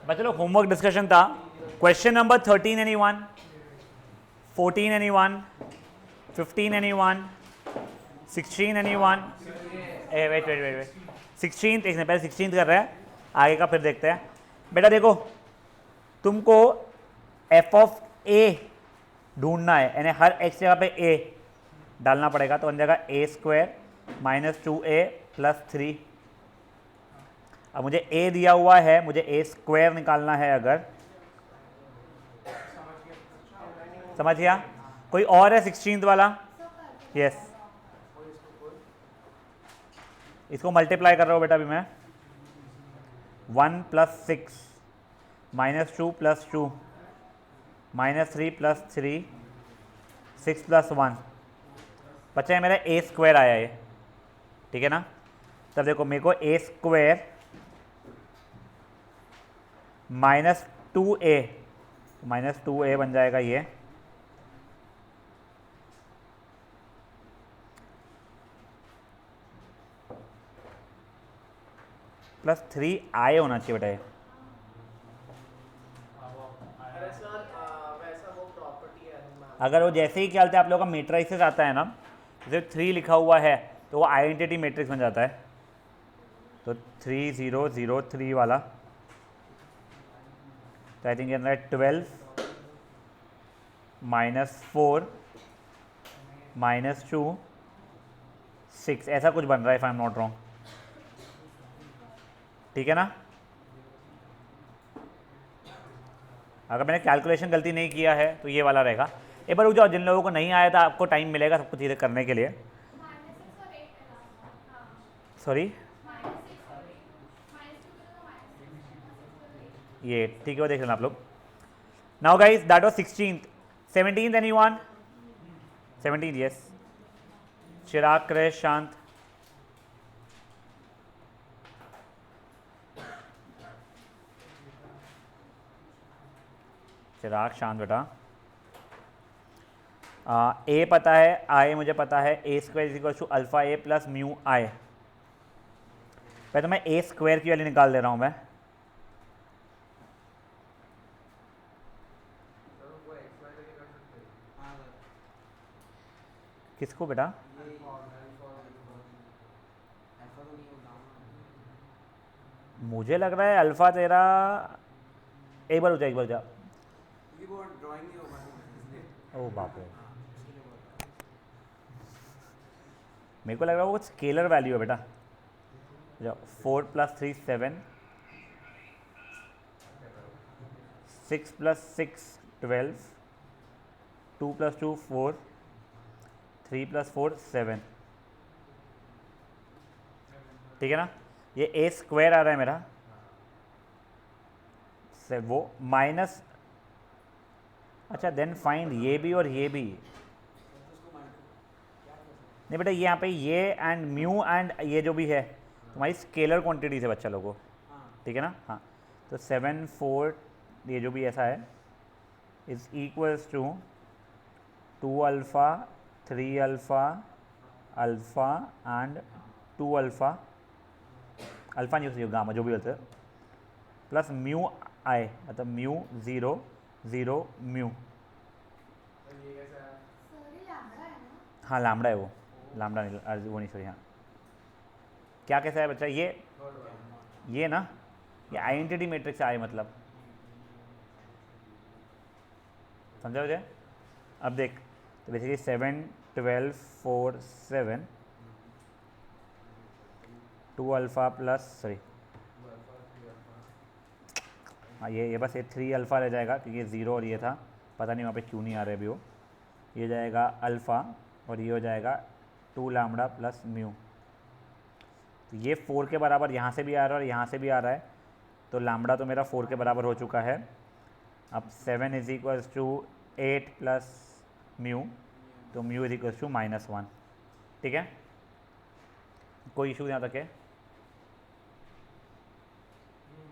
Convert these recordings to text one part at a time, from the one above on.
बच्चों लोग homework discussion था. Question number 13 anyone, 14 anyone, 15 anyone, 16 anyone. Wait 16 एक पहले 16 कर रहे हैं, आगे का फिर देखते हैं. बेटा देखो, तुमको एफ ऑफ ए ढूंढना है, यानी हर एक्स जगह पे ए डालना पड़ेगा. तो बन जाएगा ए स्क्वायर माइनस 2a प्लस 3. अब मुझे a दिया हुआ है, मुझे a स्क्वायर निकालना है. अगर समझ गया? कोई और है 16th वाला? यस. इसको मल्टीप्लाई कर रहा हूँ बेटा अभी मैं. 1 plus 6 minus 2 plus 2 minus 3 plus 3 6 plus 1. बच्चा है मेरा ए स्क्वायर आया ये, ठीक है ना? तब देखो मेरे को ए स्क्वायर माइनस 2a बन जाएगा ये, प्लस 3i होना चाहिए बेटा ये. अगर वो जैसे ही क्या चलते आप लोगों का मैट्रिक्स आता है ना, जैसे 3 लिखा हुआ है तो वो आइडेंटिटी मैट्रिक्स बन जाता है. तो 3 0 0 3 वाला, तो आई थिंक ये 12 माइनस 4 माइनस 2 6 ऐसा कुछ बन रहा है, if I am not wrong. ठीक है ना? अगर मैंने कैलकुलेशन गलती नहीं किया है तो ये वाला रहेगा. एक बार रुक जाओ, जिन लोगों को नहीं आया था आपको टाइम मिलेगा सब कुछ चीज़ें करने के लिए. सॉरी, ये ठीक है, वो देख लेना आप लोग. Now guys that was 16th. 17th anyone? 17th yes. Chirag क्रेश शांत. चिराग शांत बेटा. ए पता है, आई मुझे पता है. A square is equal to alpha A plus mu I. पहले तो मैं ए स्क्वायर की वैल्यू निकाल दे रहा हूँ मैं. किसको बेटा? मुझे लग रहा है अल्फा तेरा, एक बार हो जाए, एक बार हो जाए. ओ बाप रे, मेरे को लग रहा है वो स्केलर वैल्यू है बेटा. 4 प्लस 3 7, 6 प्लस 6 12, 2 प्लस 2 4, 3 प्लस 4 7. ठीक है ना? ये ए स्क्वायर आ रहा है मेरा से वो माइनस. अच्छा देन फाइंड ये भी और ये भी. नहीं बेटा, ये यहाँ पे ये एंड म्यू एंड ये जो भी है तुम्हारी स्केलर क्वांटिटी से बच्चा लोगों. ठीक है ना? हाँ. तो 7 4 ये जो भी ऐसा है is equals to 2 alpha 3 alpha alpha and 2 alpha. Alpha नहीं हो गामा जो भी होता है, प्लस म्यू आई, मतलब म्यू 0 0 म्यू. हाँ लामड़ा है वो, लामड़ा नहीं, वो नहीं सॉरी. हाँ क्या कैसा है बच्चा ये ना, ये आइडेंटिटी मैट्रिक्स आए मतलब. समझा मुझे? अब देख, तो बेसिकली 7 12 4 7 2 अल्फ़ा प्लस सॉरी, हाँ ये बस ये 3 अल्फ़ा रह जाएगा क्योंकि ये 0 और ये था, पता नहीं वहाँ पे क्यों नहीं आ रहा है अभी वो. ये जाएगा अल्फ़ा और ये हो जाएगा 2 लैम्बडा प्लस म्यू. तो ये 4 के बराबर यहाँ से भी आ रहा है और यहाँ से भी आ रहा है, तो लैम्बडा तो मेरा 4 के बराबर हो चुका है. अब 7 is equals to 8 plus mu, तो म्यू इज इक्वल्स टू -1. ठीक है? कोई इशू यहाँ तक है?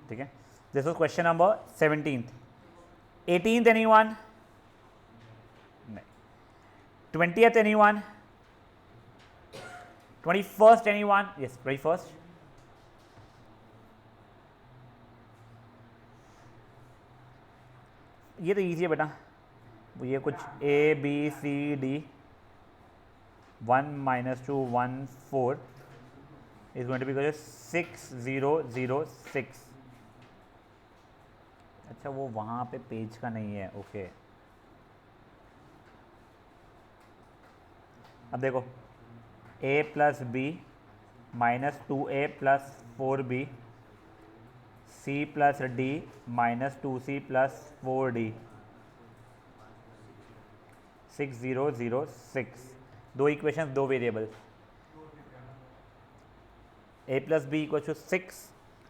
ठीक है. This was question number 17th. 18th anyone? नहीं. 20th anyone? 21st anyone? Yes 21st. ये तो ईजी है बेटा, ये कुछ A B C D 1 minus 2 1 4 is going to be equal to 6006. अच्छा वो वहाँ पे पेज का नहीं है, ओके। अब देखो a plus B minus 2a plus 4b c plus D minus 2c plus 4d 6006। दो इक्वेशन, दो variable, a plus B equal to 6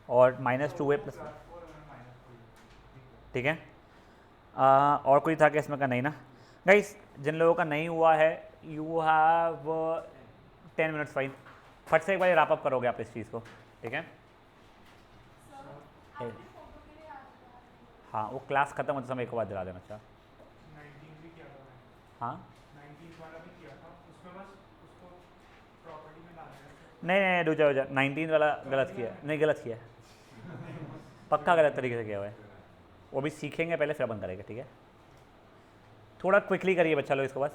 और माइनस 2a प्लस, ठीक है। और कोई था क्या इसमें का? नहीं ना गाइस, जिन लोगों का नहीं हुआ है यू हैव 10 मिनट्स फाइन, फट से एक बार रैप अप करोगे आप इस चीज़ को, ठीक है। हाँ वो क्लास खत्म होते समय एक बार दिला देना। अच्छा 19 भी किया था मैंने, हाँ 19 वाला भी किया था, उसमें बस उसको प्रॉपर्टी में डालना है। नहीं रुक जा, 19 वाला गलत किया है। नहीं गलत किया है, पक्का गलत तरीके से किया हुआ है। वो भी सीखेंगे पहले फिर अपन करेंगे, ठीक है। थोड़ा क्विकली करिए बच्चा लोग इसको बस।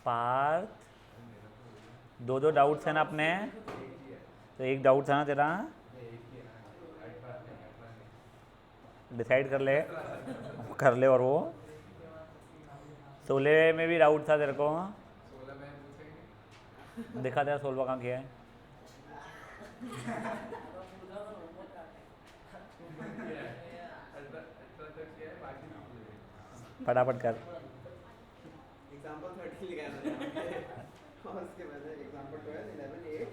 पार्थ, दो दो डाउट्स हैं ना अपने, तो एक डाउट था ना तेरा, डिसाइड कर ले। और वो 16 में भी डाउट था तेरे को, दिखा तेरा 16 कहाँ किया है। फटाफट कर। एग्जांपल 30 लिखा है मैंने और उसके बाद एग्जांपल 12 11 8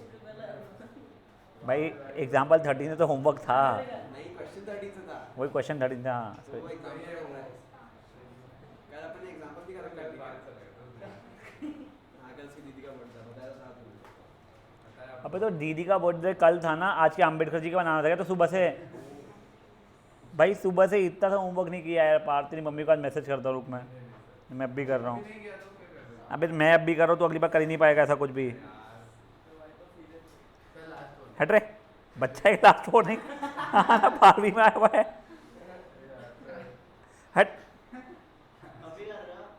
भाई एग्जाम्पल 13 में तो होमवर्क था, नहीं, क्वेश्चन 30 से था। वही क्वेश्चन 13 था। वो एग्जांपल हो रहा है कल अपने एग्जांपल भी खत्म कर दिया। हां कल उसकी दीदी का बर्थडे बताया था आपने। अबे तो दीदी का बर्थडे कल था ना, आज के अम्बेडकर जी का बनाना था तो सुबह से, भाई सुबह से इतना सा होमवर्क नहीं किया यार। पार तेरी मम्मी को आज मैसेज करता रुक, मैं अब भी कर रहा हूँ। अबे मैं अब भी कर रहा हूँ तो अगली बार कर ही नहीं पाएगा ऐसा कुछ भी। हट रे, बच्चा एक लास्ट फोर नहीं 12वीं में आया हुआ है, हट।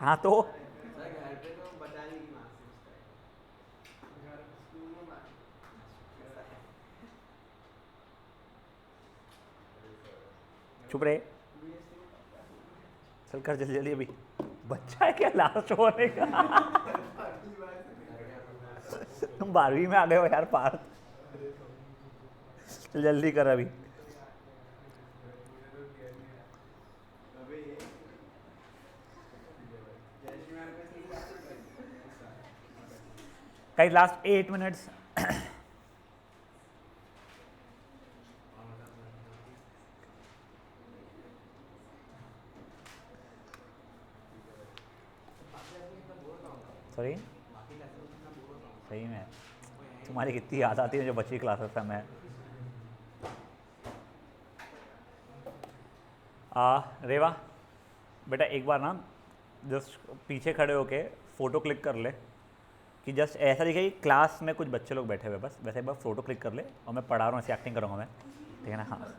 हाँ तो सर घर पे तो बता नहीं की मार्क्स उसका घर स्कूल में मार्क्स चुप रहे, चल कर जल्दी जल्दी। अभी बच्चा है क्या लास्ट होने का? तुम 12वीं में आ गए हो यार पार्थ, चल जल्दी कर अभी। अबे जयश्री मैम को इसलिए बात कर कई लास्ट 8 मिनट्स। सॉरी सही में तुम्हारी कितनी याद आती है जो बच्ची क्लासेस में मैं। रेवा बेटा एक बार ना जस्ट पीछे खड़े होके फ़ोटो क्लिक कर ले, कि जस्ट ऐसा दिखे कि क्लास में कुछ बच्चे लोग बैठे हुए, बस वैसे एक बार फ़ोटो क्लिक कर ले और मैं पढ़ा रहा हूँ ऐसी एक्टिंग करूँगा मैं, ठीक है ना। हाँ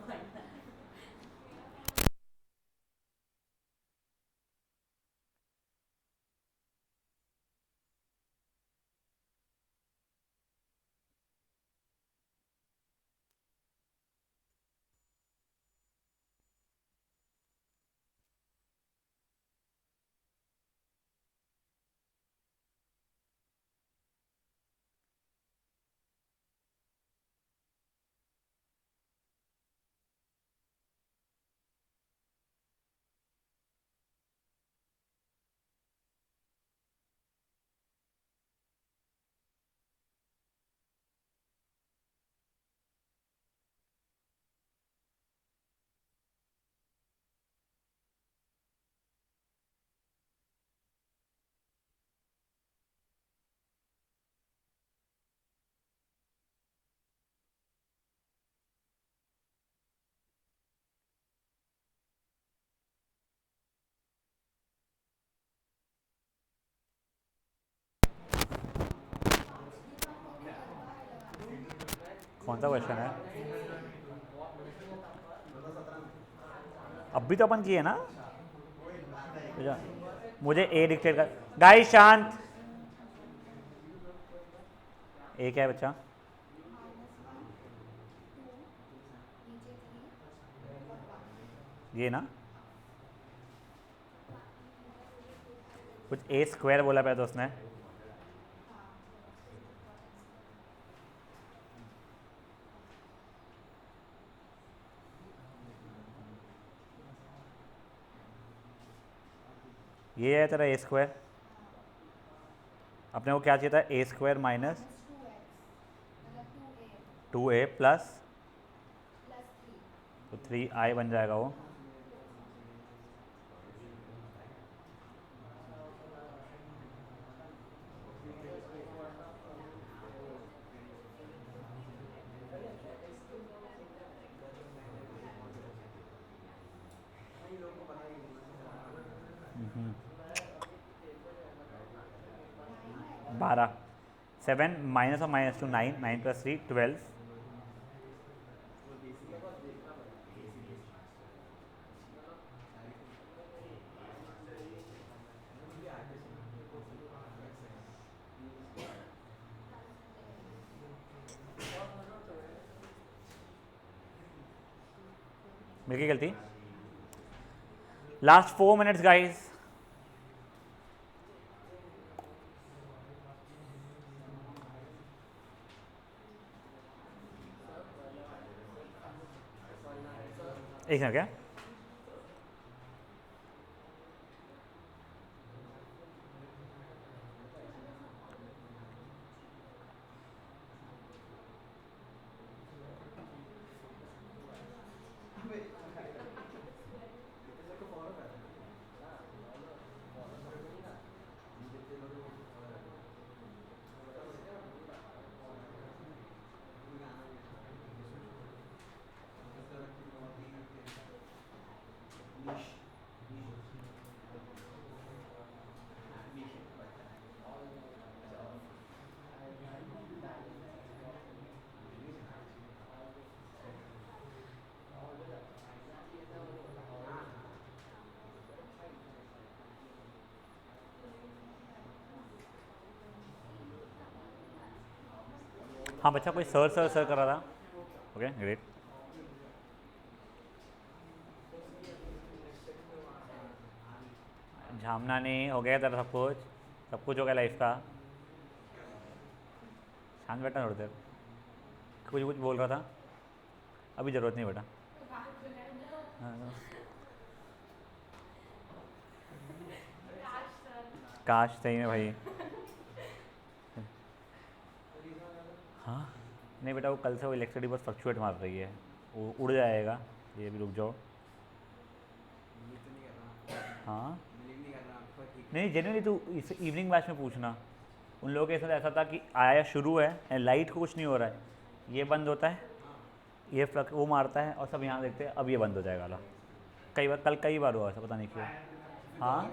कौन सा क्वेश्चन है? अब भी तो अपन किए ना। मुझे ए डिक्टेट कर। गाइस शांत। ए क्या है बच्चा? ये ना कुछ ए स्क्वायर बोला पहले तो उसने। ये है तेरा ए स्क्वायर। अपने को क्या चाहिए था? ए स्क्वायर माइनस 2a प्लस तो 3i बन जाएगा वो। बारह 7 माइनस और माइनस 2 9 9 प्लस 3 12। मेरी गलती। Last 4 minutes guys. एक है क्या? हाँ बच्चा कोई सर सर सर कर रहा था। Okay great. झामना नहीं हो गया तेरा सब कुछ हो गया लाइफ का। शांत बैठा थोड़ी देर। कुछ बोल रहा था। अभी ज़रूरत नहीं बेटा। काश सही में भाई। हाँ नहीं बेटा वो कल से वो इलेक्ट्रिसिटी बस फ्लक्चुएट मार रही है। वो उड़ जाएगा। ये भी रुक जाओ। हाँ नहीं जेन्युइनली तू इस इवनिंग बैच में पूछना। उन लोगों के साथ ऐसा था कि आया शुरू है लाइट को कुछ नहीं हो रहा है। ये बंद होता है ये फ्लक्स वो मारता है और सब यहाँ देखते हैं अब ये बंद हो जाएगा वाला। कई बार हुआ ऐसा पता नहीं क्यों। हाँ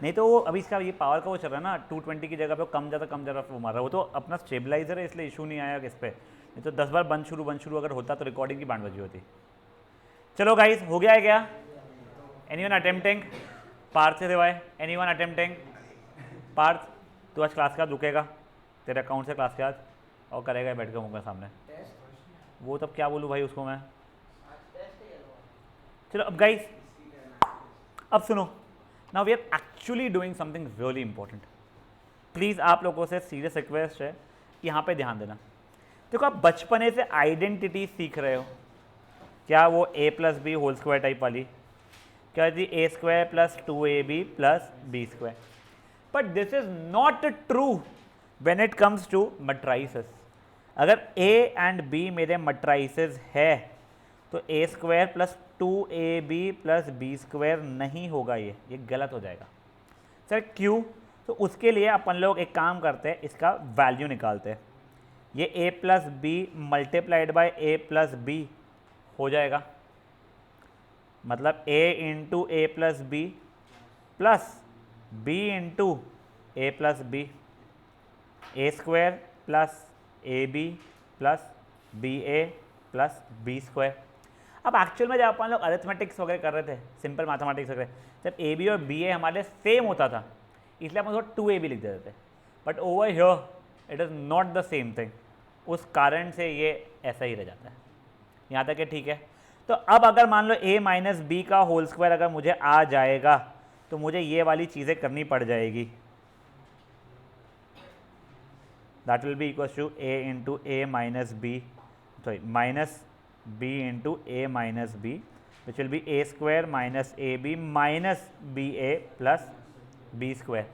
नहीं तो वो अभी इसका ये पावर का वो चल रहा है ना 220 की जगह पे कम ज़्यादा वो मार रहा है। वो तो अपना स्टेबलाइजर है इसलिए इशू नहीं आया इस पर। नहीं तो 10 बार बंद शुरू अगर होता तो रिकॉर्डिंग की बैंड बजी होती। चलो गाइस हो गया है क्या? Anyone attempting? पार्थ से सिवाय एनीवन अटेम्प्टिंग? पार्थ तू आज क्लास के बाद रुकेगा तेरे अकाउंट से क्लास के बाद और करेगा बैठ के मुँह सामने। वो तब क्या बोलूँ भाई उसको मैं। चलो अब गाइस अब सुनो। Now we are actually doing something really important. Please आप लोगों से सीरियस रिक्वेस्ट है यहाँ पे ध्यान देना। देखो आप बचपने से आइडेंटिटी सीख रहे हो। क्या वो a plus B whole square type वाली? क्या जी A square plus 2ab plus B square? But this is not true when it comes to matrices. अगर a एंड b मेरे मैट्राइसेस है तो a square plus 2ab plus B square नहीं होगा। ये गलत हो जाएगा। सर क्यों? तो उसके लिए अपन लोग एक काम करते हैं इसका वैल्यू निकालते हैं। ये a plus B multiplied by A plus B हो जाएगा। मतलब a into A plus B plus b into A plus B. A square plus A B plus B A plus B square. अब actual में जब अपन लोग arithmetics वगैरह कर रहे थे, सिंपल मैथमेटिक्स वगैरह, जब ए बी और बी ए हमारे सेम होता था इसलिए अपन उसको 2ab लिख देते थे, but over here it is not the same thing, उस कारण से ये ऐसा ही रह जाता है। यहाँ तक है, ठीक है। तो अब अगर मान लो a माइनस बी का होल स्क्वायर अगर मुझे आ जाएगा तो मुझे ये वाली चीज़ें करनी पड़ जाएगी, that will be equal to a into A minus B, sorry minus b into A minus B, which will be a square minus A B minus B A plus B square.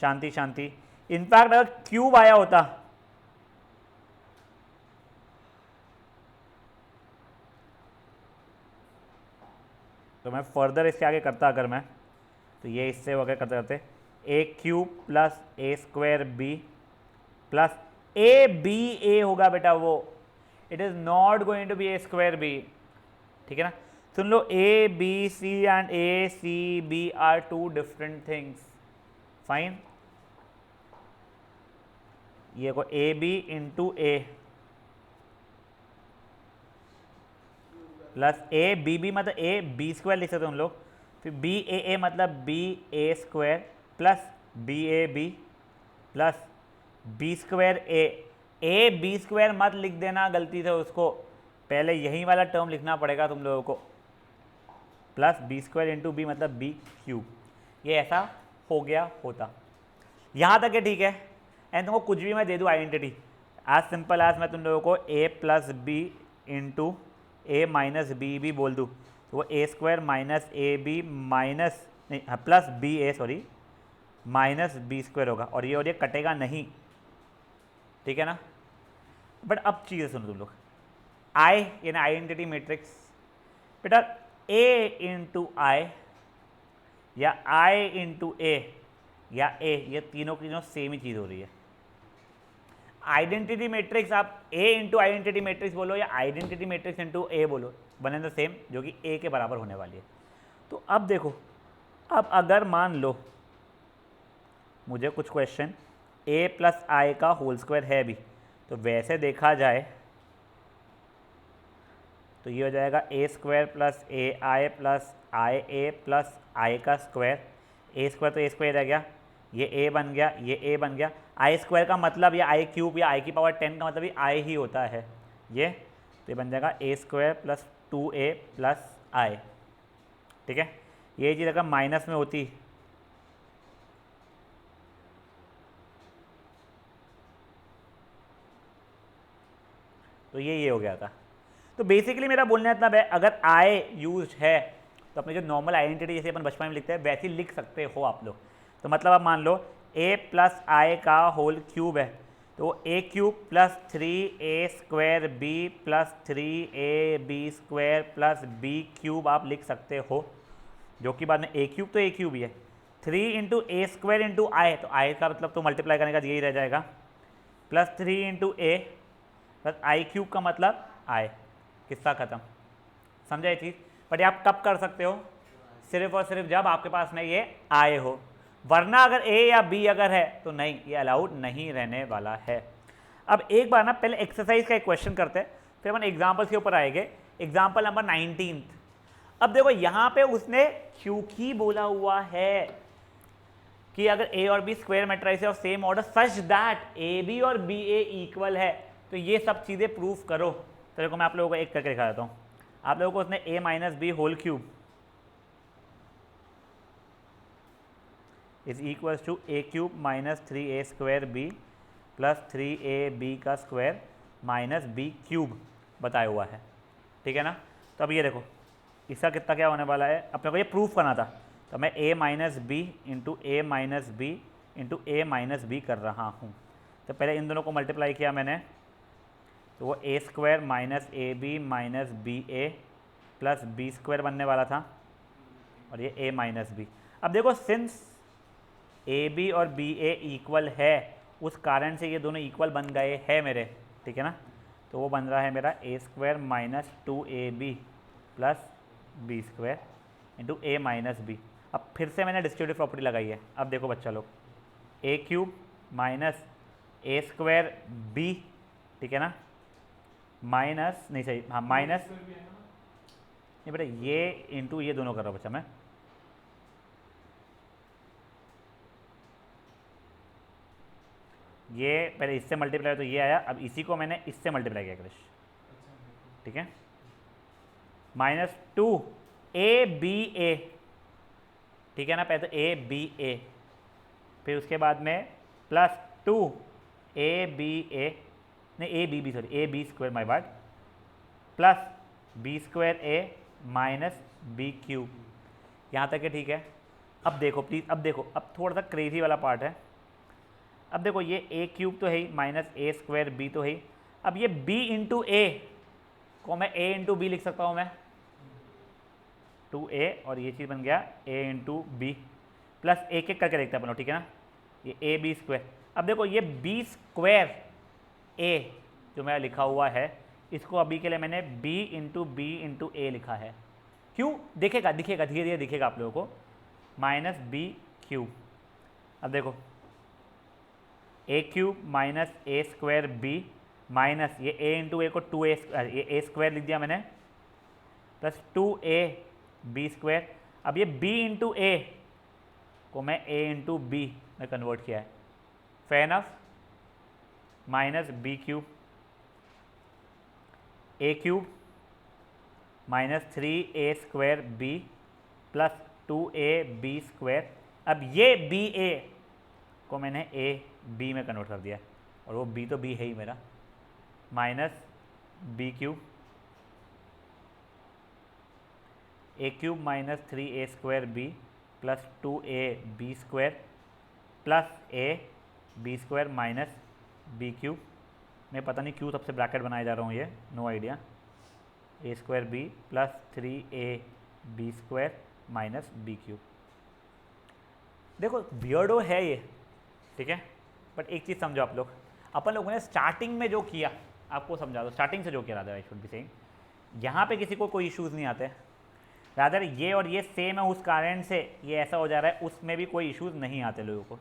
शांति शांति। In fact अगर cube आया होता तो मैं further इसके आगे करता, अगर मैं तो ये इससे वगैरह करते करते A cube plus A square B plus A B A होगा बेटा वो, it is not going to be A square B, ठीक है ना। सुन लो, A B C and A C B are two different things, fine. ये को A B into A plus A B B मतलब ए बी स्क्वायर लिख सकते हो हम लोग, फिर बी ए मतलब B A square plus B A B plus B square A B square मत लिख देना गलती से, उसको पहले यही वाला टर्म लिखना पड़ेगा तुम लोगों को, plus B square into B मतलब बी क्यूब। ये ऐसा हो गया होता, यहाँ तक है, ठीक है। एंड तुमको कुछ भी मैं दे दूँ आइडेंटिटी, एज सिंपल एज मैं तुम लोगों को A plus B into A minus B भी बोल दूँ तो वो A square minus A B minus नहीं plus B A sorry minus B square होगा, और ये कटेगा नहीं, ठीक है ना। बट अब चीज़ें सुनो तुम लोग, आई यानी आइडेंटिटी मैट्रिक्स, बेटा ए इंटू आई या आई इंटू ए या ए, ये तीनों की तीनों सेम ही चीज़ हो रही है। आइडेंटिटी मैट्रिक्स आप ए इंटू आइडेंटिटी मैट्रिक्स बोलो या आइडेंटिटी मैट्रिक्स इंटू ए बोलो, बने द सेम, जो कि ए के बराबर होने वाली है। तो अब देखो, अब अगर मान लो मुझे कुछ क्वेश्चन ए प्लस आई का होल स्क्वायर है भी, तो वैसे देखा जाए तो ये हो जाएगा ए स्क्वायर प्लस ए आई प्लस आई ए प्लस आई का स्क्वायर, ए स्क्वायर तो ए स्क्वायर रह गया, ये ए बन गया, ये ए बन गया, आई स्क्वायर का मतलब या आई क्यूब या आई की पावर 10 का मतलब ये आई ही होता है, ये तो ये बन जाएगा ए स्क्वायर प्लस 2a प्लस आई, ठीक है। ये चीज़ अगर माइनस में होती तो ये हो गया था। तो बेसिकली मेरा बोलने का मतलब है, अगर आई यूज है तो अपने जो नॉर्मल आइडेंटिटी जैसे अपन बचपन में लिखते हैं वैसे ही लिख सकते हो आप लोग। तो मतलब आप मान लो a प्लस आई का होल क्यूब है तो a cube plus 3a square b plus 3ab square plus b cube आप लिख सकते हो, जो कि बाद में a क्यूब तो a क्यूब ही है, 3 इंटू ए स्क्वायर इंटू आई, तो आई का मतलब तो मल्टीप्लाई करने का यही रह जाएगा, plus 3 into A plus I cube का मतलब आई, किस्सा ख़त्म, समझा ये चीज़। बट ये आप कब कर सकते हो, सिर्फ और सिर्फ जब आपके पास में ये आए हो, वरना अगर ए या बी अगर है तो नहीं, ये अलाउड नहीं रहने वाला है। अब एक बार ना पहले एक्सरसाइज का एक क्वेश्चन करते हैं, फिर अपन एग्जाम्पल्स के ऊपर आएंगे। Example number 19। अब देखो यहाँ पे उसने क्योंकि बोला हुआ है कि अगर ए और बी स्क्वायर मैट्रिक्स है of same order such that A B और बी ए इक्वल है, तो ये सब चीज़ें प्रूफ करो। तो देखो मैं आप लोगों को एक करके दिखा देता हूँ। आप लोगों को उसने A minus B whole cube is equals to A cube minus 3a square B plus 3ab का स्क्वायर माइनस बी क्यूब बताया हुआ है, ठीक है ना। तो अब ये देखो इसका कितना क्या होने वाला है, अपने को ये प्रूफ करना था, तो मैं a minus B into A minus B into A minus B कर रहा हूँ। तो पहले इन दोनों को मल्टीप्लाई किया मैंने, तो वो A square minus A B minus B A plus B square बनने वाला था, और ये a माइनस बी। अब देखो सिंस ए बी और बी ए इक्वल है, उस कारण से ये दोनों इक्वल बन गए हैं मेरे, ठीक है ना। तो वो बन रहा है मेरा A square minus 2ab plus B square into A minus B. अब फिर से मैंने डिस्ट्रीब्यूटिव प्रॉपर्टी लगाई है। अब देखो बच्चा लोग, ए क्यूब माइनस ए स्क्वायर बी, ठीक है ना, माइनस नहीं सही, हाँ माइनस स्क्वायर भी है ना। नहीं बेटा, ये इंटू ये दोनों कर रहा हूँ बच्चा मैं। ये पहले इससे मल्टीप्लाई तो ये आया, अब इसी को मैंने इससे मल्टीप्लाई किया क्रिश, ठीक है। माइनस 2ABA, ठीक है ना, पहले तो ABA, फिर उसके बाद में प्लस 2ABA, नहीं ABB सॉरी AB स्क्वायर माई बात, plus B square A minus B cube. यहाँ तक है, ठीक है। अब देखो प्लीज़, अब देखो, अब थोड़ा सा क्रेजी वाला पार्ट है। अब देखो ये A क्यूब तो है ही, माइनस A स्क्वायर B तो है ही। अब ये B इंटू A को मैं A इंटू B लिख सकता हूँ मैं, 2A, और ये चीज़ बन गया A इंटू B, प्लस एक एक करके देखते हैं अपन लोग, ठीक है ना। ये AB स्क्वायर, अब देखो ये B स्क्वायर A जो मैं लिखा हुआ है, इसको अभी के लिए मैंने B इंटू A लिखा है। क्यों? दिखेगा दिखेगा धीरे धीरे दिखेगा आप लोगों को, माइनस B क्यूब। अब देखो A cube minus A square B minus ये A इंटू A को 2A ये A स्क्वायर लिख दिया मैंने, प्लस 2AB स्क्वायर। अब ये B इंटू A को मैं A इंटू B में कन्वर्ट किया है, fair enough, minus B cube, A cube minus 3A square B plus 2AB square. अब ये BA को मैंने AB में कन्वर्ट कर दिया है, और वो B तो B है ही मेरा, minus B cube, A cube minus 3A square B plus 2AB square plus AB square minus B cube. मैं पता नहीं क्यों सबसे ब्रैकेट बनाए जा रहा हूँ, ये no idea. A square B plus 3AB square minus B cube. देखो बियर्डो है ये, ठीक है, बट एक चीज़ समझो आप लोग, अपन लोगों ने स्टार्टिंग में जो किया, आपको समझा दो, स्टार्टिंग से जो किया था, आई शुड बी सेइंग, यहाँ पे किसी को कोई इश्यूज़ नहीं आते। रादर ये और ये सेम है, उस कारण से ये ऐसा हो जा रहा है, उसमें भी कोई इश्यूज़ नहीं आते लोगों को।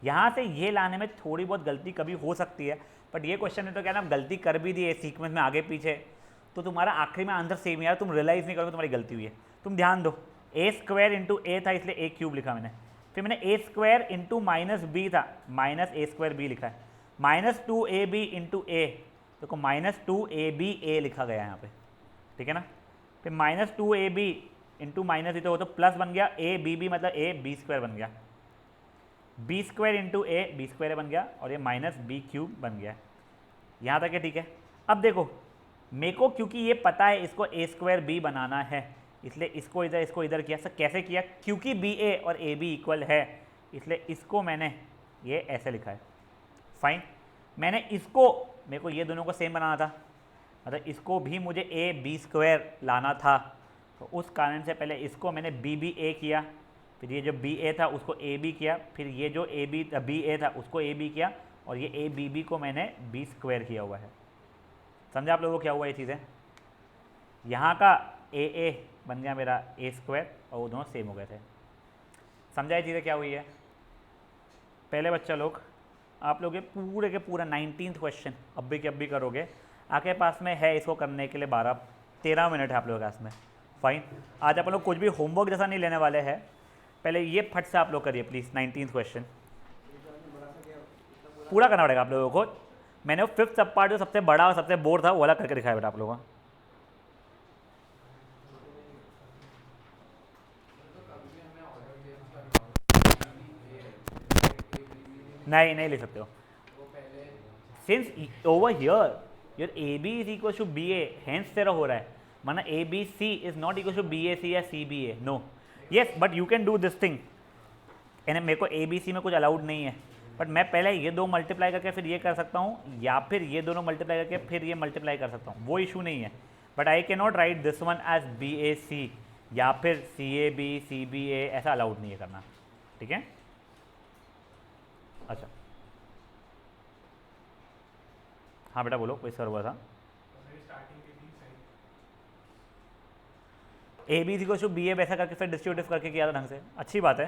यहाँ से ये लाने में थोड़ी बहुत गलती कभी हो सकती है, बट ये क्वेश्चन में तो क्या ना, गलती कर भी दी है सीक्वेंस में आगे पीछे, तो तुम्हारा आखिरी में आंसर सेम यार, तुम रियलाइज़ नहीं करोगे तुम्हारी गलती हुई है। तुम ध्यान दो, A स्क्वायर इंटू A था इसलिए A क्यूब लिखा मैंने, फिर मैंने A square into minus B था, माइनस A स्क्वायर B लिखा है, माइनस 2AB इंटू A, देखो माइनस 2ABA लिखा गया है यहाँ पे, ठीक है ना। फिर माइनस 2AB इंटू माइनस ही तो वो तो प्लस बन गया, ABB मतलब AB स्क्वायर बन गया, B square into B square बन गया, और ये माइनस B क्यूब बन गया। यहाँ तक है, ठीक है। अब देखो मेरे को क्योंकि ये पता है इसको A स्क्वायर B बनाना है, इसलिए इसको इधर किया। सर कैसे किया? क्योंकि BA और AB इक्वल है, इसलिए इसको मैंने ये ऐसे लिखा है, फाइन। मैंने इसको, मेरे को ये दोनों को सेम बनाना था, मतलब इसको भी मुझे AB स्क्वायर लाना था, तो उस कारण से पहले इसको मैंने BBA किया, फिर ये जो BA था उसको AB किया, फिर ये जो BA था उसको AB किया, और ये ABB को मैंने B स्क्वायर किया हुआ है। समझा आप लोगों को क्या हुआ ये चीज़ें? यहाँ का AA बन गया मेरा A स्क्वायर, और वो दोनों सेम हो गए थे। समझा ये चीज़ें क्या हुई है? पहले बच्चा लोग, आप लोग ये पूरे के पूरा 19th क्वेश्चन अभी के अभी करोगे, आपके पास में है इसको करने के लिए 12-13 मिनट है आप लोगों के पास में, फाइन। आज आप लोग कुछ भी होमवर्क जैसा नहीं लेने वाले हैं, पहले ये फट से आप लोग करिए प्लीज़। 19th क्वेश्चन पूरा करना पड़ेगा आप लोगों को। मैंने वो 5th सब पार्ट जो सबसे बड़ा और सबसे बोर था वो वाला करके दिखाया बेटा आप लोगों को। नहीं लिख सकते हो, since over here your AB is equal to BA, hence तेरा हो रहा है, माना ABC is not equal to BAC या CBA, no. Yes but you can do this thing, यानी मेरे को ABC में कुछ अलाउड नहीं है, बट मैं पहले ये दो मल्टीप्लाई करके फिर ये कर सकता हूँ, या फिर ये दोनों मल्टीप्लाई करके फिर ये मल्टीप्लाई कर सकता हूँ, वो इशू नहीं है। But I can not write this one as BAC या फिर CAB CBA, ऐसा अलाउड नहीं है करना, ठीक है। अच्छा हाँ बेटा बोलो, कोई सर हुआ था। स्टार्टिंग के भी सही, AB को BA वैसा करके फिर डिस्ट्रीब्यूटिव करके किया था ढंग से, अच्छी बात है।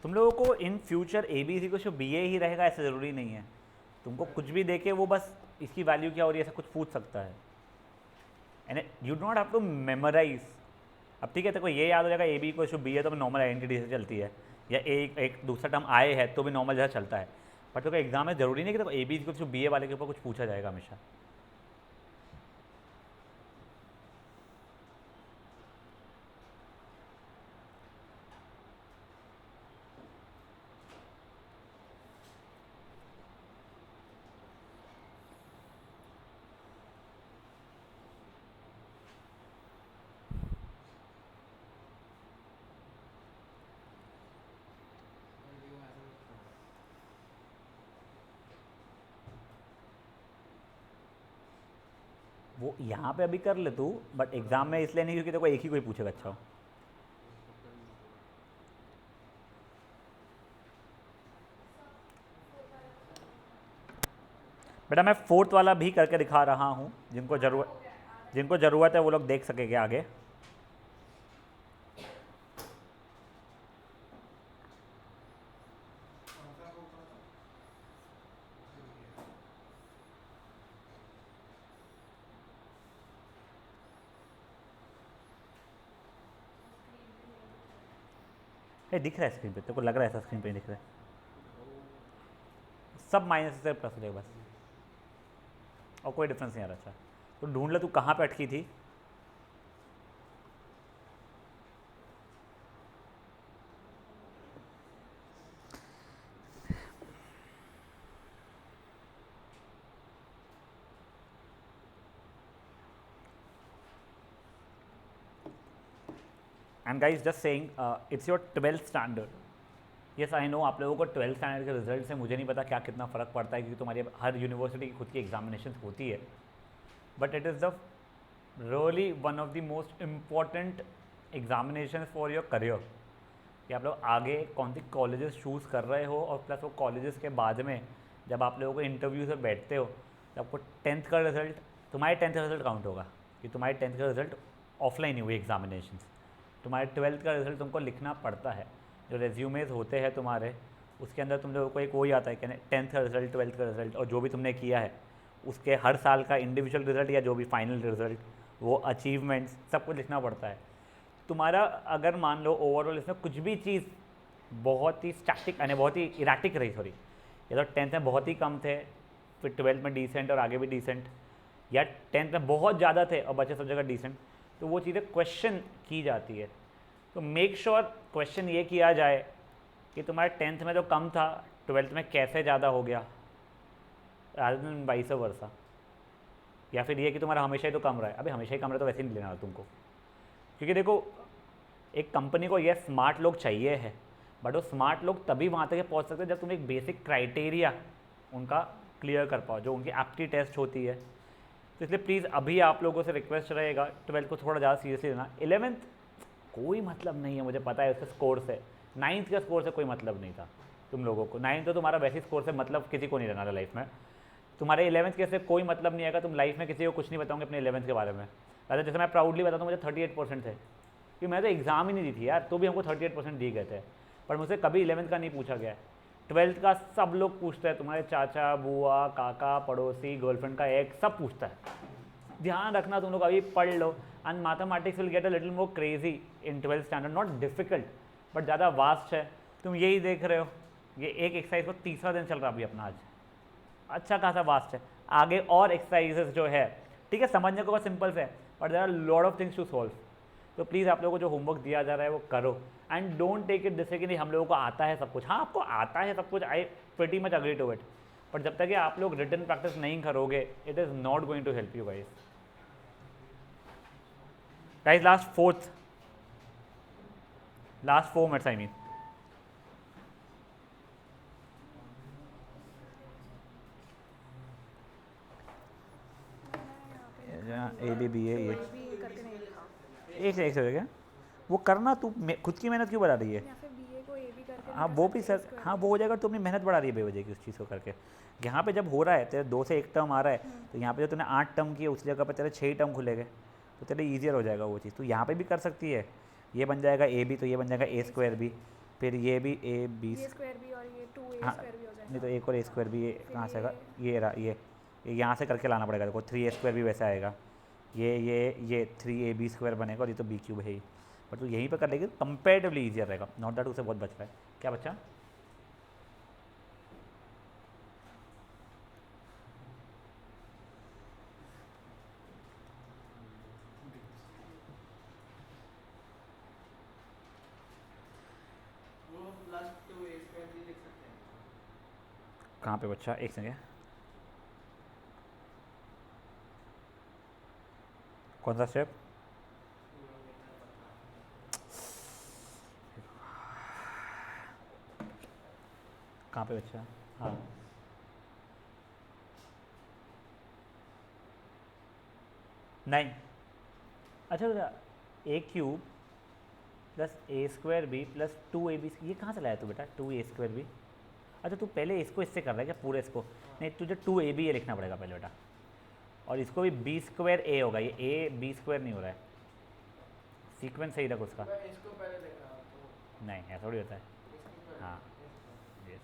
तुम लोगों को इन फ्यूचर ए बी सी कुछ बी ए ही रहेगा ऐसा ज़रूरी नहीं है। तुमको कुछ भी देखे वो बस इसकी वैल्यू क्या हो रही है ऐसा कुछ पूछ सकता है। And you do not have to memorise. अब ठीक है, तेरे को ये याद हो जाएगा ए बी कुछ बी है तो नॉर्मल आइडेंटिटी से चलती है, या एक दूसरा टर्म आए है तो भी नॉर्मल जैसा चलता है। बट तेरे को एग्जाम में ज़रूरी नहीं कि तेरे को ए बी कुछ बी ए वाले के ऊपर कुछ पूछा जाएगा हमेशा। वो यहाँ पे अभी कर ले तू, बट एग्जाम में इसलिए नहीं क्योंकि तेरे को एक ही कोई पूछेगा। अच्छा हो बेटा, मैं फोर्थ वाला भी करके दिखा रहा हूँ, जिनको ज़रूरत है वो लोग देख सकेंगे आगे। ये दिख रहा है स्क्रीन पे, तेरे को लग रहा है ऐसा स्क्रीन पे दिख रहा है? सब माइनस से प्लस हो जाएगा बस, और कोई डिफरेंस नहीं आ रहा। अच्छा तो ढूंढ ले तू कहाँ पे अटकी थी। And guys just saying it's your 12th standard. Yes I know आप लोगों को 12th स्टैंडर्ड के रिजल्ट से मुझे नहीं पता क्या कितना फ़र्क पड़ता है, क्योंकि तुम्हारी हर यूनिवर्सिटी की खुद की एग्जामिनेशन होती है। But it is the really one of the most important examination for your career, कि आप लोग आगे कौन सी कॉलेजेस चूज़ कर रहे हो, और प्लस वो कॉलेजेस के बाद में जब आप लोगों को इंटरव्यू से बैठते हो तो आपको 10th का रिजल्ट, तुम्हारे 10th का रिजल्ट काउंट होगा कि तुम्हारे 10th का रिजल्ट ऑफलाइन ही हुई एग्जामिनेशन। तुम्हारे 12th का रिजल्ट तुमको लिखना पड़ता है, जो रेज्यूमेज होते हैं तुम्हारे उसके अंदर तुम लोगों को एक वही आता है कि 10th का रिजल्ट, 12th का रिजल्ट, और जो भी तुमने किया है उसके हर साल का इंडिविजुअल रिजल्ट या जो भी फाइनल रिजल्ट, वो अचीवमेंट्स सब कुछ लिखना पड़ता है। तुम्हारा अगर मान लो ओवरऑल इसमें कुछ भी चीज़ बहुत ही स्टैटिक यानी बहुत ही इराटिक रही, सॉरी, या तो 10th में बहुत ही कम थे, फिर 12th में डिसेंट और आगे भी डिसेंट, या 10th में बहुत ज़्यादा थे और बचे सब जगह डिसेंट, तो वो चीज़ें क्वेश्चन की जाती है। तो मेक श्योर क्वेश्चन ये किया जाए कि तुम्हारे 10th में जो कम था 12th में कैसे ज़्यादा हो गया, रादर देन वाइस वर्सा। या फिर ये कि तुम्हारा हमेशा ही तो कम रहा है, अभी हमेशा ही कम रहा तो वैसे ही नहीं लेना तुमको, क्योंकि देखो एक कंपनी को ये स्मार्ट लोग चाहिए है, बट वो स्मार्ट लोग तभी वहाँ तक पहुँच सकते हैं जब तुम एक बेसिक क्राइटेरिया उनका क्लियर कर पाओ, जो उनकी एप्टी टेस्ट होती है। तो इसलिए प्लीज़ अभी आप लोगों से रिक्वेस्ट रहेगा 12th को थोड़ा ज़्यादा सीरियसली लेना। 11th कोई मतलब नहीं है, मुझे पता है उसके स्कोर से, 9th के स्कोर से कोई मतलब नहीं था तुम लोगों को। 9th तो तुम्हारा वैसे स्कोर से मतलब किसी को नहीं रहना था लाइफ में, तुम्हारे 11th के से कोई मतलब नहीं आएगा, तुम लाइफ में किसी को कुछ नहीं बताओगे अपने 11th के बारे में। अगर जैसे मैं प्राउडली बताता हूँ मुझे 38% थे, क्योंकि मैं तो एग्ज़ाम ही नहीं दी थी यार, तो भी हमको 38% दिए गए थे, पर मुझसे कभी 11th का नहीं पूछा गया। 12th का सब लोग पूछते हैं, तुम्हारे चाचा, बुआ, काका, पड़ोसी, गर्लफ्रेंड का एक सब पूछता है। ध्यान रखना तुम लोग अभी पढ़ लो, and mathematics will get a little more crazy in 12th standard, not difficult but ज़्यादा वास्ट है। तुम यही देख रहे हो, ये एक एक्सरसाइज को तीसरा दिन चल रहा अभी अपना, आज अच्छा खासा वास्ट है। आगे और एक्सरसाइजेस जो है, ठीक है, समझने को बहुत सिंपल से है, but there are lot of things to solve. तो प्लीज़ आप लोगों को जो होमवर्क दिया जा रहा है वो करो, एंड डोंट टेक इट जैसे कि नहीं हम लोगों को आता है सब कुछ। हाँ आपको आता है सब कुछ, I pretty much agree to it, but जब तक कि आप लोग रिटन प्रैक्टिस नहीं करोगे it is not going to help you guys. Guys last 4 minutes I mean. A B B A एक से हो गया, वो करना तू खुद की मेहनत क्यों बढ़ा रही है? हाँ वो भी सर, हाँ वो हो जाएगा, तू अपनी मेहनत बढ़ा रही है बेवजह की उस चीज़ को करके। यहाँ पे जब हो रहा है तेरे 2 से 1 टर्म आ रहा है, तो यहाँ पे जो तूने 8 टर्म किए उस जगह पे तेरे 6 टर्म खुलेंगे, तो तेरे ईजियर हो जाएगा वो चीज़। तू यहाँ पे भी कर सकती है, ये बन जाएगा ए बी तो ये बन जाएगा ए स्क्वायर बी, फिर ये भी ए बी ये स्क्वायर भी और ये 2a हाँ स्क्वायर भी हो जाएगा। नहीं तो एक और ए स्क्वायर भी ये फिर कहाँ से आएगा, ये- ये रहा ये यहाँ से करके लाना पड़ेगा देखो, 3a स्क्वायर भी वैसे आएगा, ये 3ab स्क्वायर बनेगा और ये तो बी क्यूब है ही, बट तू यहीं पर कर लेगी कंपेरेटिवली ईजियर रहेगा, नॉट दैट उसे बहुत बच रहा है। क्या बच्चा? वो प्लस 2a स्क्वायर भी लिख सकते हैं। कहाँ पे बच्चा? एक सेकेंड, कौन सा स्टेप? कहाँ पे बच्चा? हाँ नहीं, अच्छा ए cube plus A square B plus 2ab, ये कहाँ से लाया तू बेटा 2a स्क्वायर बी? अच्छा तू पहले इसको इससे कर रहा है क्या पूरे इसको? नहीं तुझे 2ab ये लिखना पड़ेगा पहले बेटा, और इसको भी बी स्क्वायर ए होगा, ये ए बी स्क्वायर नहीं हो रहा है, सीक्वेंस सही रख उसका। इसको पहले लिखा तो नहीं ऐसा थोड़ी होता है। इसको पहले हाँ yes.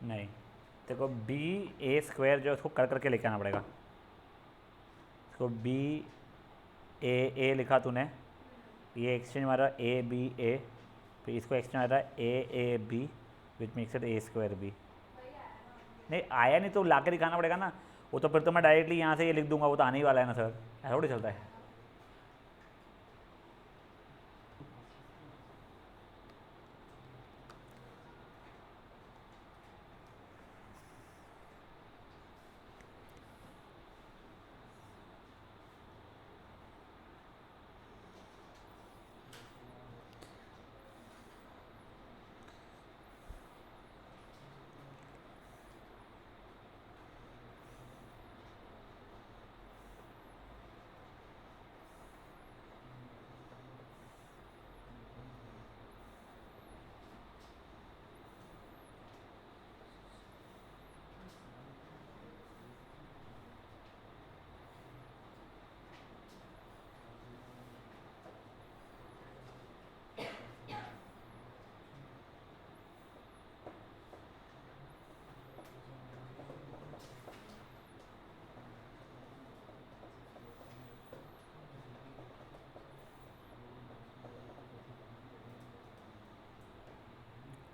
नहीं देखो बी ए स्क्वायर जो है उसको कर करके लेके आना पड़ेगा, इसको बी ए लिखा तूने, ये एक्सचेंज मारा ए बी ए, फिर इसको एक्सचेंज मारा A B which makes it A square B. नहीं आया नहीं तो ला के दिखाना पड़ेगा ना, वो तो फिर तो मैं डायरेक्टली यहाँ से ये लिख दूंगा, वो तो आने ही वाला है ना सर, ऐसा थोड़ी चलता है।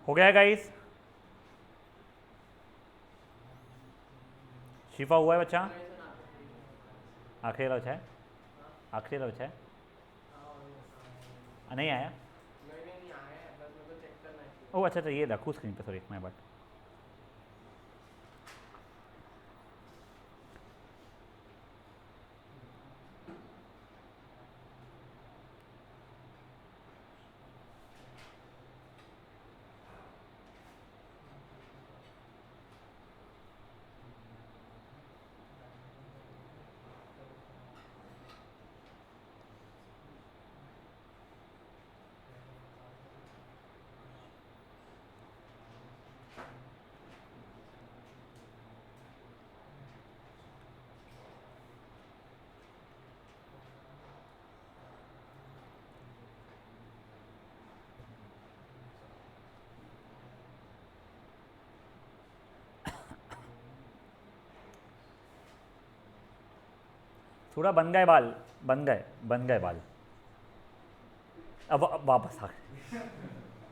हो गया गाइस? शिफा हुआ है बच्चा? आखिरी वाला बचा है, आखिरी वाला बचा है, नहीं आया? नहीं आया है, बस मेरे को चेक करना है। ओह अच्छा ये रखूँ स्क्रीन पे, सॉरी माय बट। थोड़ा बन गए बाल, बन गए बाल। अब वापस आ गए।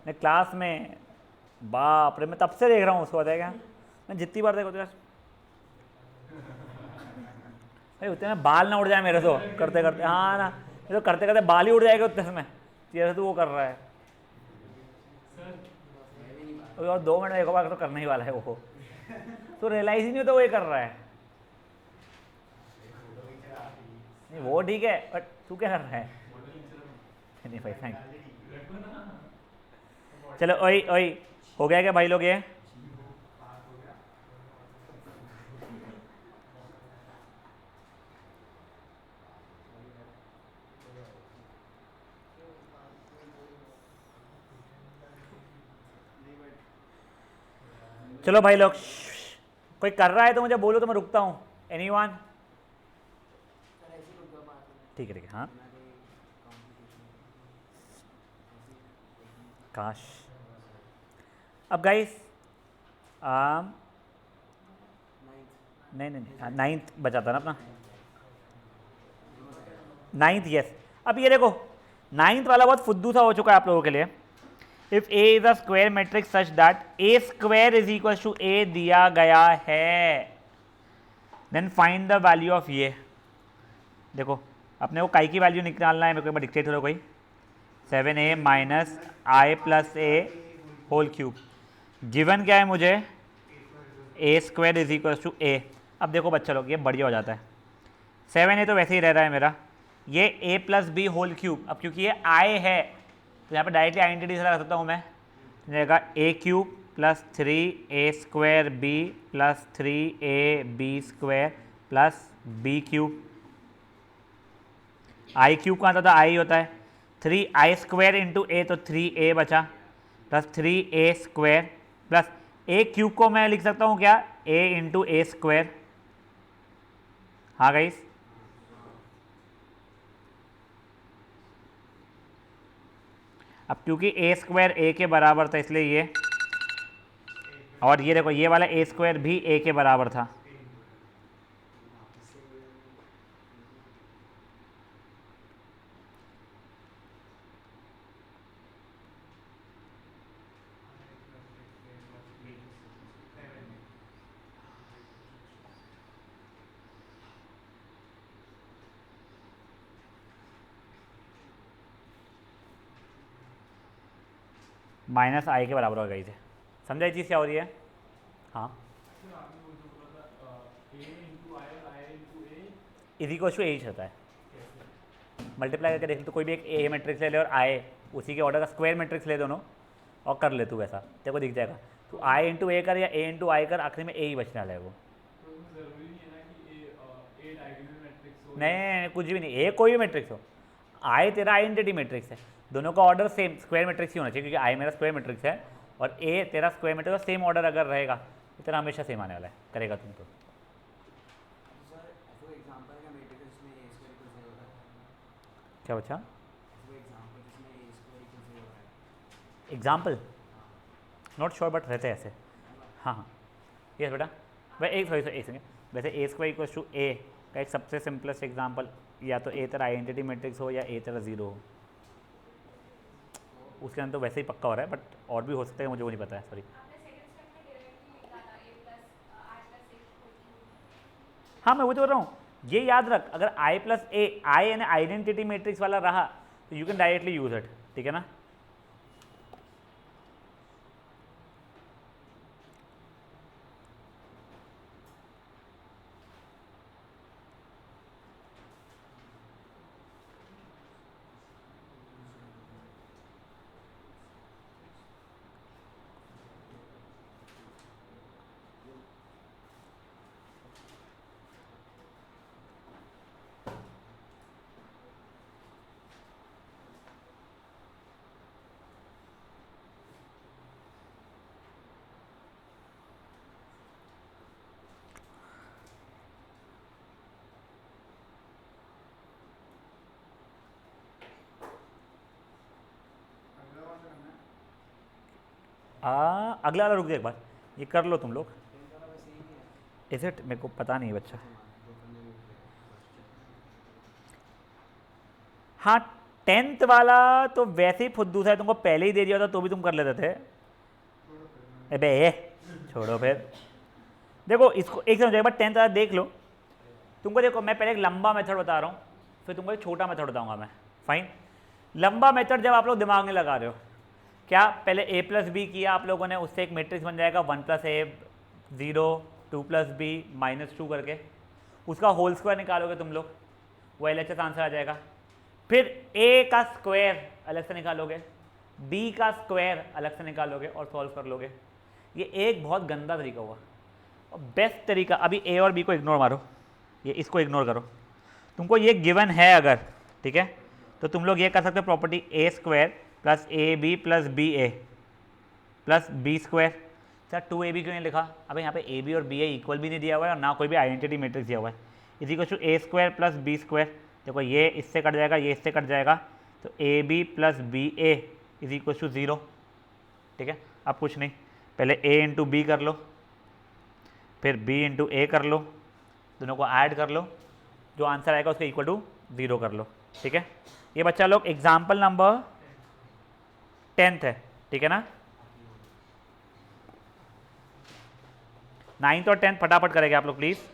मैं क्लास में, बाप रे, मैं तब से देख रहा हूँ उसको, पता है क्या, मैं जितनी बार देखो तो यार भाई उतने में बाल ना उड़ जाए मेरे तो करते करते, हाँ ना, ये तो करते करते बाल ही उड़ जाएगा उतने में, तेरे तो वो कर रहा है। अभी और 2 मिनट में एक बार तो करने ही वाला है वो, तो रियलाइज ही नहीं होता वो ये कर रहा है। नहीं वो ठीक है, बट तू क्या कर रहा है? नहीं भाई थैंक। चलो ओई ओई, हो गया क्या भाई लोग ये? चलो भाई लोग, कोई कर रहा है तो मुझे बोलो तो मैं रुकता हूँ। एनीवन? ठीक है ठीक है, हाँ काश। अब गाइस नहीं नहीं नहीं, नाइन्थ बचा था ना अपना, नाइन्थ यस। अब ये देखो, नाइन्थ वाला बहुत फुद्दू सा हो चुका है आप लोगों के लिए। If A is a square matrix such that A square is equal to A दिया गया है, then find the value of ये। देखो अपने को काई की वैल्यू निकालना है, मेरे को एक बार डिक्टेट करो कोई। 7a माइनस आई प्लस ए होल क्यूब। गिवन क्या है मुझे? ए स्क्वायर इज इक्वल टू ए। अब देखो बच्चा लोग, ये बढ़िया हो जाता है। 7a तो वैसे ही रह रहा है मेरा, ये a plus B whole cube. अब क्योंकि ये आई है तो यहाँ पर डायरेक्टली आइडेंटिटी से लगा सकता हूँ मैं, रहेगा A cube plus 3a square B plus 3ab square plus B cube. I cube कहाँ था? आई होता है 3i स्क्वायर इंटू ए, तो 3a बचा प्लस 3a स्क्वायर प्लस ए क्यूब को मैं लिख सकता हूँ क्या? a into A square. हाँ गाइस, अब क्योंकि ए स्क्वायर ए के बराबर था इसलिए ये, और ये देखो ये वाला ए स्क्वायर भी ए के बराबर था। माइनस आई के बराबर हो गई थी। समझा ये चीज़ क्या हो रही है? हाँ, इज इक्वल टू एच होता है। मल्टीप्लाई करके देख लो तो कोई भी एक ए मैट्रिक्स ले ले और आए उसी के ऑर्डर का स्क्वायर मैट्रिक्स ले दोनों और कर ले तू वैसा, तेरे को दिख जाएगा। तो आई इंटू ए कर या ए इंटू आई कर, आखिरी में ए ही बचने वाला है वो। नहीं कुछ भी नहीं, ए कोई भी मैट्रिक्स हो, आई तेरा आइडेंटिटी मैट्रिक्स है, दोनों का ऑर्डर सेम स्क्वायर मैट्रिक्स ही होना चाहिए, क्योंकि आई मेरा स्क्वायर मैट्रिक्स है और ए तेरा स्क्वायर मैट्रिक्स, सेम ऑर्डर अगर रहेगा तो तेरा हमेशा सेम आने वाला है, करेगा तुम तो। क्या बचा? एग्जाम्पल नॉट श्योर बट रहते हैं ऐसे। हाँ हाँ यस बेटा, भाई एक सॉरी एक सेकेंड, वैसे ए स्क्वायर इक्वल टू ए का एक सबसे सिंपलेस्ट एग्जांपल, या तो ए तेरा आइडेंटिटी मैट्रिक्स हो या ए तेरा जीरो हो, उसके अंदर तो वैसे ही पक्का हो रहा है, बट और भी हो सकता है, मुझे वो नहीं पता है, सॉरी। हाँ मैं वो तो बोल रहा हूँ, ये याद रख, अगर आई प्लस ए, आई यानी आइडेंटिटी मैट्रिक्स वाला रहा तो you can directly use it, ठीक है ना। अगला वाला रुक जाए एक बार, ये कर लो तुम लोग। Is it? मेरे को पता नहीं बच्चा। हाँ 10th वाला तो वैसे ही फुद्दू सा है, तुमको पहले ही दे दिया था तो भी तुम कर लेते थे। अबे ये छोड़ो फिर। देखो इसको एक समझ एक बार 10th वाला देख लो। तुमको देखो मैं पहले एक लंबा मेथड बता रहा हूँ, फिर तुमको एक छोटा मेथड बताऊंगा मैं। फाइन। लंबा मेथड जब आप लोग दिमाग में लगा रहे हो, क्या पहले a प्लस बी किया आप लोगों ने, उससे एक मैट्रिक्स बन जाएगा 1 प्लस ए 0 2 प्लस बी -2 करके, उसका होल स्क्वायर निकालोगे तुम लोग, वो LHS आंसर आ जाएगा। फिर a का स्क्वायर अलग से निकालोगे, b का स्क्वायर अलग से निकालोगे और सॉल्व कर लोगे। ये एक बहुत गंदा तरीका हुआ और बेस्ट तरीका। अभी a और b को इग्नोर मारो, ये इसको इग्नोर करो। तुमको ये गिवन है अगर, ठीक है, तो तुम लोग ये कर सकते हो property A square plus A B plus B A plus B square. Sir 2ab क्यों नहीं लिखा? अबे यहाँ पे ए बी और बी ए इक्वल भी नहीं दिया हुआ है और ना कोई भी आइडेंटिटी मैट्रिक्स दिया हुआ है। इसी को ए स्क्वायर प्लस बी स्क्वायर, देखो ये इससे कट जाएगा, ये इससे कट जाएगा, तो A B plus B A is equal to 0। ठीक है, अब कुछ नहीं, पहले a इंटू बी कर लो, फिर b इंटू ए कर लो, दोनों को ऐड कर लो, जो आंसर आएगा उसके इक्वल टू 0 कर लो। ठीक है, ये बच्चा लोग एग्जाम्पल नंबर 10th है, ठीक है ना। 9th और 10th फटाफट करेंगे आप लोग प्लीज।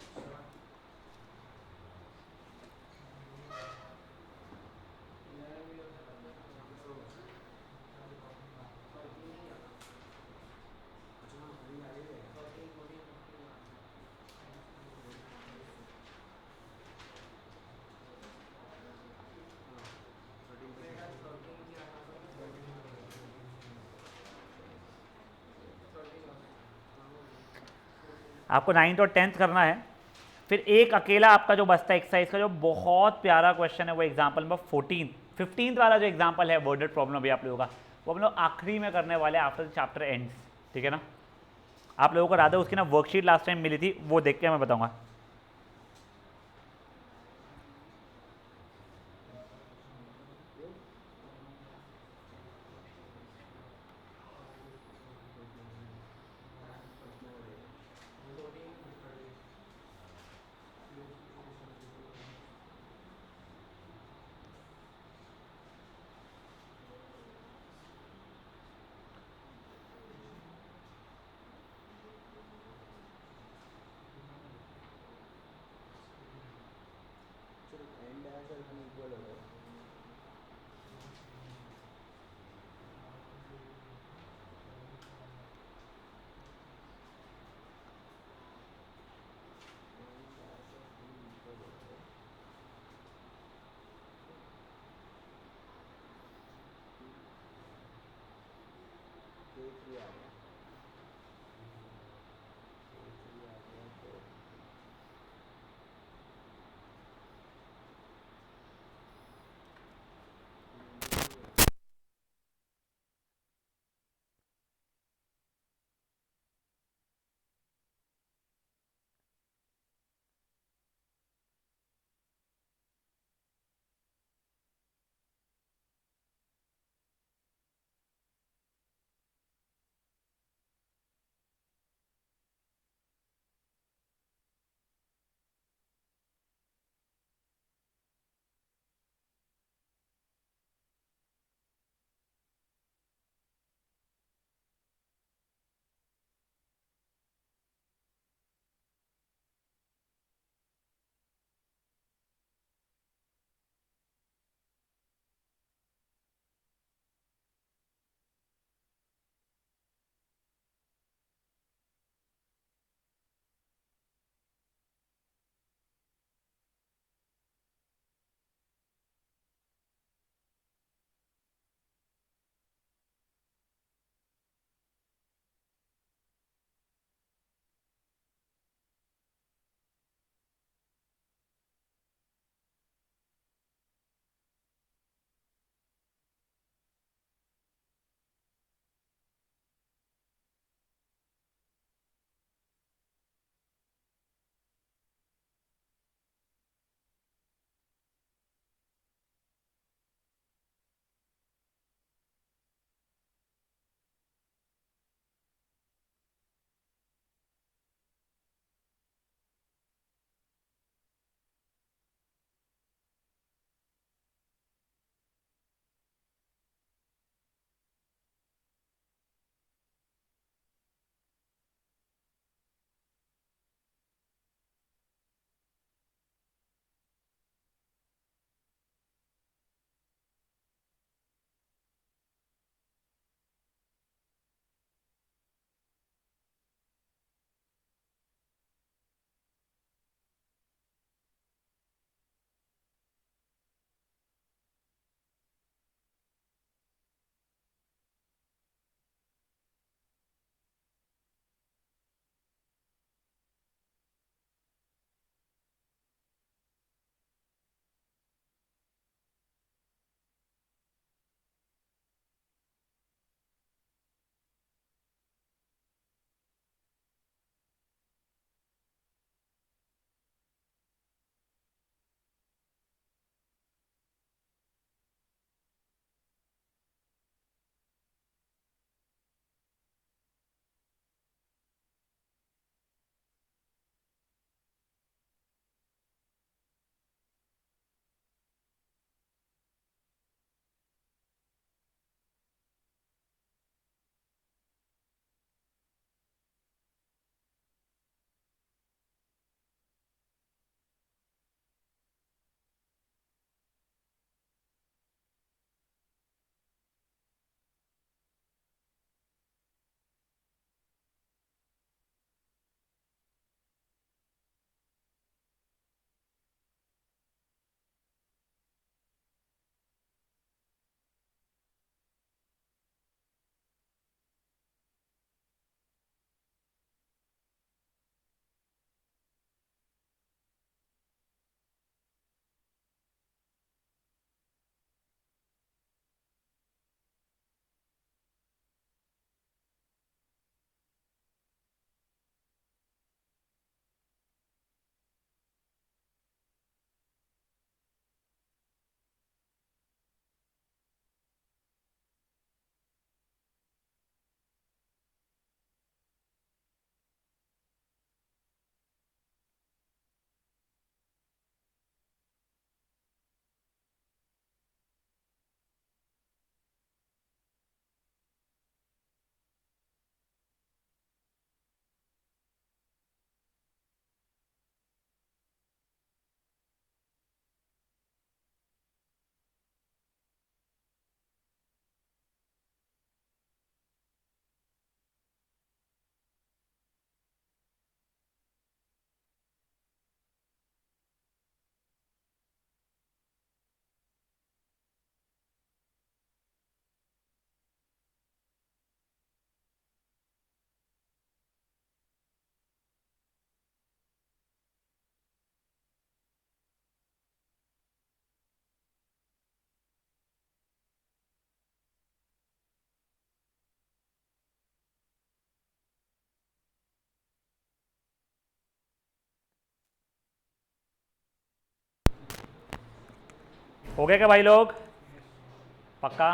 आपको 9th और 10th करना है। फिर एक अकेला आपका जो बचता है एक्सरसाइज का, जो बहुत प्यारा क्वेश्चन है, वो एग्जाम्पल नंबर 15th वाला जो एग्जाम्पल है वर्डेड प्रॉब्लम अभी आप लोगों का, वो हम लोग आखिरी में करने वाले आफ्टर चैप्टर एंड्स। ठीक है ना, आप लोगों को राधा उसकी ना वर्कशीट लास्ट टाइम मिली थी, वो देख के मैं बताऊंगा। हो गया क्या भाई लोग? पक्का?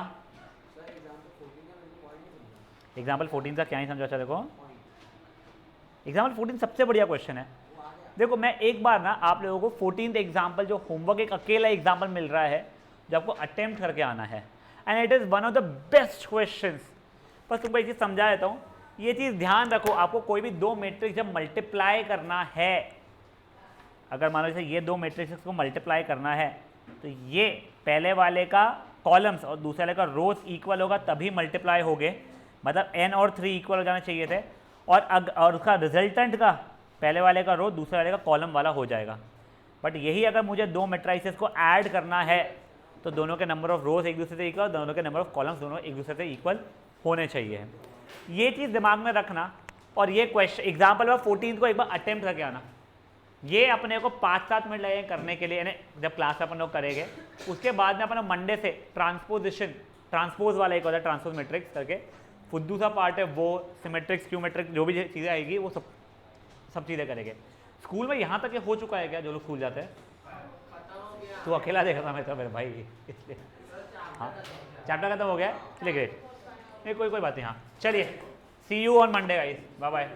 एग्जाम्पल 14 का क्या ही समझा? अच्छा देखो, एग्जाम्पल 14 सबसे बढ़िया क्वेश्चन है। देखो मैं एक बार ना आप लोगों को 14th एग्जाम्पल जो होमवर्क एक अकेला एग्जाम्पल मिल रहा है जो आपको अटेम्प्ट करके आना है, and it is one of the best questions. बस तुमको एक चीज़ समझा देता हूँ, ये चीज़ ध्यान रखो, आपको कोई भी दो मैट्रिक्स जब मल्टीप्लाई करना है, अगर मान लो जैसे ये दो मैट्रिक्स को मल्टीप्लाई करना है तो ये पहले वाले का कॉलम्स और दूसरे वाले का रोज इक्वल होगा तभी मल्टीप्लाई हो गए, मतलब n और 3 इक्वल हो जाना चाहिए थे, और उसका रिजल्टेंट का पहले वाले का रो दूसरे वाले का कॉलम वाला हो जाएगा। बट यही अगर मुझे दो मैट्रिसेस को ऐड करना है तो दोनों के नंबर ऑफ रोज एक दूसरे से इक्वल, दोनों के नंबर ऑफ कॉलम्स दोनों एक दूसरे से इक्वल होने चाहिए। ये चीज़ दिमाग में रखना, और ये क्वेश्चन एग्जाम्पल नंबर 14 को एक बार अटेम्प्ट करके आना। ये अपने को 5-7 मिनट लगेंगे करने के लिए, यानी जब क्लास अपन लोग करेंगे उसके बाद में अपन मंडे से ट्रांसपोज वाला एक होता है ट्रांसपोज मैट्रिक्स करके, फुद्दू सा पार्ट है वो, सिमेट्रिक्स क्यूमेट्रिक्स जो भी चीज़ें आएगी वो सब चीज़ें करेंगे। स्कूल में यहाँ तक ये हो चुका है क्या जो लोग स्कूल जाते हैं? तू अकेला देखा था मैं तो मेरे भाई, इसलिए हाँ चैप्टर खत्म हो गया, चलिए ग्रेट, नहीं कोई बात नहीं। हाँ चलिए, see you on Monday guys, bye bye.